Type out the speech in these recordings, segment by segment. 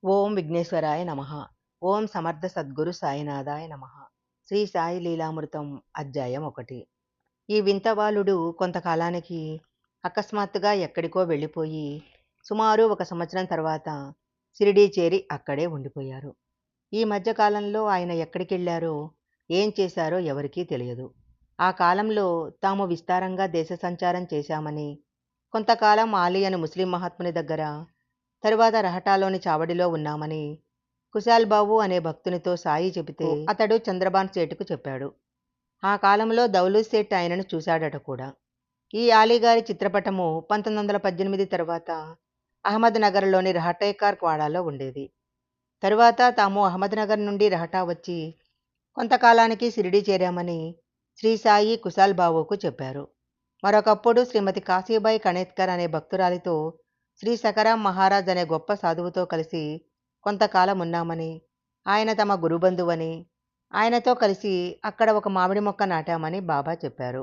ఓం విఘ్నేశ్వరాయ నమః. ఓం సమర్థ సద్గురు సాయినాథాయ నమః. శ్రీ సాయి లీలామృతం అధ్యాయం 1. ఈ వింత బాలుడు కొంతకాలానికి అకస్మాత్తుగా ఎక్కడికో వెళ్ళిపోయి సుమారు 1 సంవత్సరం తర్వాత షిరిడీ చేరి అక్కడే ఉండిపోయారు. ఈ మధ్య కాలంలో ఆయన ఎక్కడికెళ్లారో, ఏం చేశారో ఎవరికీ తెలియదు. ఆ కాలంలో తాము విస్తారంగా దేశ సంచారం చేశామని, కొంతకాలం ఆలీ అని ముస్లిం మహాత్ముని దగ్గర, తరువాత రహటాలోని చావడిలో ఉన్నామని కుశాల్ బాబు అనే భక్తునితో సాయి చెబితే అతడు చంద్రబాన్ సేటుకు చెప్పాడు. ఆ కాలంలో దౌలూద్ సేట్ ఆయనను చూశాడట కూడా. ఈ ఆలీగారి చిత్రపటము 1918 తరువాత అహ్మద్ నగర్లోని రహటేకార్ వాడాలో ఉండేది. తరువాత తాము అహ్మద్ నగర్ నుండి రహటా వచ్చి కొంతకాలానికి షిరిడీ చేరామని శ్రీ సాయి కుశాల్ బాబుకు చెప్పారు. మరొకప్పుడు శ్రీమతి కాశీబాయి కణేత్కర్ అనే భక్తురాలితో శ్రీ సకరాం మహారాజ్ అనే గొప్ప సాధువుతో కలిసి కొంతకాలం ఉన్నామని, ఆయన తమ గురుబంధువని, ఆయనతో కలిసి అక్కడ ఒక మామిడి మొక్క నాటామని బాబా చెప్పారు.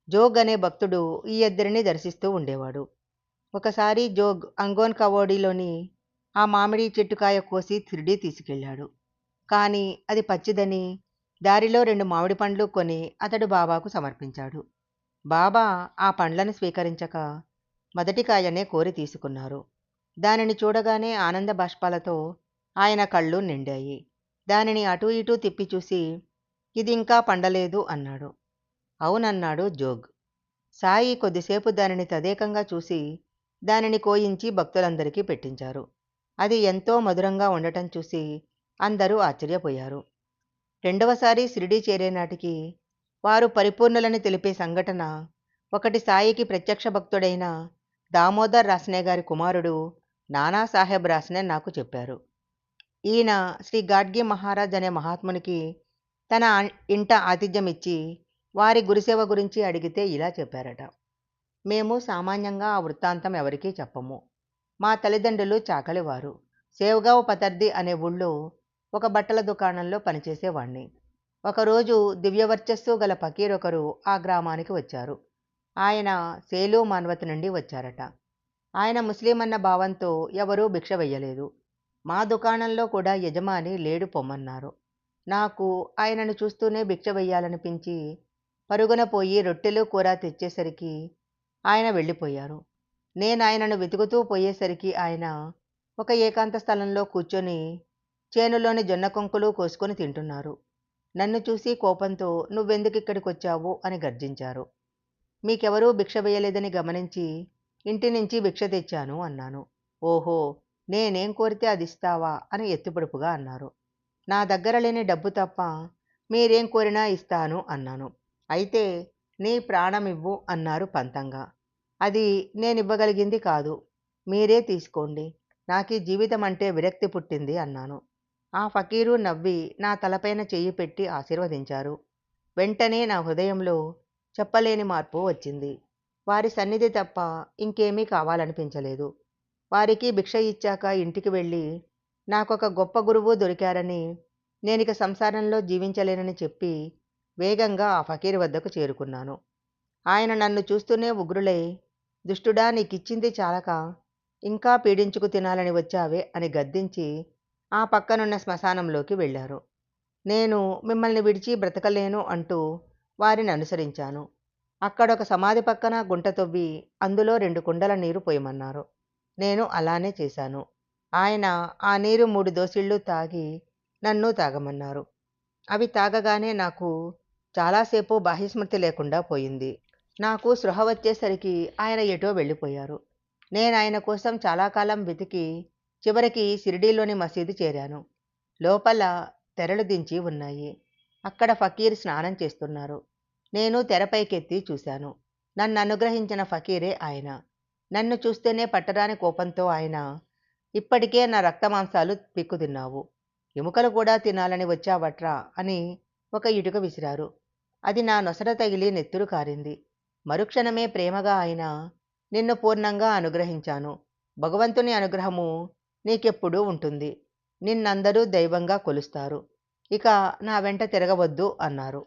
జోగ్ అనే భక్తుడు ఈ ఇద్దరిని దర్శిస్తూ ఉండేవాడు. ఒకసారి జోగ్ అంగోన్ కవోడిలోని ఆ మామిడి చెట్టుకాయ కోసి షిరిడీ తీసుకెళ్లాడు. కానీ అది పచ్చిదని దారిలో 2 మామిడి పండ్లు కొని అతడు బాబాకు సమర్పించాడు. బాబా ఆ పండ్లను స్వీకరించక మొదటి కాయనే కోరి తీసుకున్నారు. దానిని చూడగానే ఆనంద బాష్పాలతో ఆయన కళ్ళు నిండాయి. దానిని అటూ ఇటూ తిప్పి చూసి, ఇది ఇంకా పండలేదు అన్నాడు. అవునన్నాడు జోగ్. సాయి కొద్దిసేపు దానిని తదేకంగా చూసి దానిని కోయించి భక్తులందరికీ పెట్టించారు. అది ఎంతో మధురంగా ఉండటం చూసి అందరూ ఆశ్చర్యపోయారు. రెండవసారి షిరిడీ చేరేనాటికి వారు పరిపూర్ణులని తెలిపే సంఘటన ఒకటి సాయికి ప్రత్యక్ష భక్తుడైన దామోదర్ రాసనే గారి కుమారుడు నానాసాహెబ్ రాసనే నాకు చెప్పారు. ఈయన శ్రీ గాడ్గి మహారాజ్ అనే మహాత్మునికి తన ఇంట ఆతిథ్యం ఇచ్చి వారి గురుసేవ గురించి అడిగితే ఇలా చెప్పారట. మేము సామాన్యంగా ఆ వృత్తాంతం ఎవరికీ చెప్పము. మా తల్లిదండ్రులు చాకలివారు. సేవ్గావ్ పతర్ది అనే ఊళ్ళో ఒక బట్టల దుకాణంలో పనిచేసేవాణ్ణి. ఒకరోజు దివ్యవర్చస్సు గల ఫకీర్ ఒకరు ఆ గ్రామానికి వచ్చారు. ఆయన సేలు మాన్వత్ నుండి వచ్చారట. ఆయన ముస్లిం అన్న భావంతో ఎవరూ భిక్ష వెయ్యలేదు. మా దుకాణంలో కూడా యజమాని లేడు పొమ్మన్నారు. నాకు ఆయనను చూస్తూనే భిక్ష వెయ్యాలనిపించి పరుగున పోయి రొట్టెలు కూర తెచ్చేసరికి ఆయన వెళ్ళిపోయారు. నేను ఆయనను వెతుకుతూ పోయేసరికి ఆయన ఒక ఏకాంత స్థలంలో కూర్చొని చేనులోని జొన్న కొంకులు కోసుకొని తింటున్నారు. నన్ను చూసి కోపంతో నువ్వెందుకు ఇక్కడికొచ్చావు అని గర్జించారు. మీకెవరూ భిక్ష వేయలేదని గమనించి ఇంటి నుంచి భిక్ష తెచ్చాను అన్నాను. ఓహో, నేనేం కోరితే అది ఇస్తావా అని ఎత్తుపొడుపుగా అన్నారు. నా దగ్గర లేని డబ్బు తప్ప మీరేం కోరినా ఇస్తాను అన్నాను. అయితే నీ ప్రాణమివ్వు అన్నారు పంతంగా. అది నేనివ్వగలిగింది కాదు, మీరే తీసుకోండి. నాకీ జీవితం అంటే విరక్తి పుట్టింది అన్నాను. ఆ ఫకీరు నవ్వి నా తలపైన చెయ్యి పెట్టి ఆశీర్వదించారు. వెంటనే నా హృదయంలో చెప్పలేని మార్పు వచ్చింది. వారి సన్నిధి తప్ప ఇంకేమీ కావాలనిపించలేదు. వారికి భిక్ష ఇచ్చాక ఇంటికి వెళ్ళి నాకొక గొప్ప గురువు దొరికారని, నేనిక సంసారంలో జీవించలేనని చెప్పి వేగంగా ఆ ఫకీర్ వద్దకు చేరుకున్నాను. ఆయన నన్ను చూస్తూనే ఉగ్రులై, దుష్టుడా, నీకిచ్చింది చాలక ఇంకా పీడించుకు తినాలని వచ్చావే అని గద్దించి ఆ పక్కనున్న శ్మశానంలోకి వెళ్ళారు. నేను మిమ్మల్ని విడిచి బ్రతకలేను అంటూ వారిని అనుసరించాను. అక్కడొక సమాధి పక్కన గుంట తవ్వి అందులో 2 కుండల నీరు పోయమన్నారు. నేను అలానే చేశాను. ఆయన ఆ నీరు 3 దోసిళ్ళు తాగి నన్ను తాగమన్నారు. అవి తాగగానే నాకు చాలాసేపు బాహ్యస్మృతి లేకుండా పోయింది. నాకు స్పృహ వచ్చేసరికి ఆయన ఎటో వెళ్ళిపోయారు. నేను ఆయన కోసం చాలా కాలం వెతికి చివరికి షిరిడీలోని మసీదు చేరాను. లోపల తెరలు దించి ఉన్నాయి. అక్కడ ఫకీర్ స్నానం చేస్తున్నారు. నేను తెరపైకెత్తి చూశాను. నన్ను అనుగ్రహించిన ఫకీరే ఆయన. నన్ను చూస్తేనే పట్టరాని కోపంతో ఆయన, ఇప్పటికే నా రక్తమాంసాలు పిక్కు తిన్నావు, ఎముకలు కూడా తినాలని వచ్చావట్రా అని ఒక ఇటుక విసిరారు. అది నా నొసట తగిలి నెత్తురు కారింది. మరుక్షణమే ప్రేమగా ఆయన, నిన్ను పూర్ణంగా అనుగ్రహించాను. భగవంతుని అనుగ్రహము నీకెప్పుడూ ఉంటుంది. నిన్నందరూ దైవంగా కొలుస్తారు. ఇక నా వెంట తిరగవద్దు అన్నారు.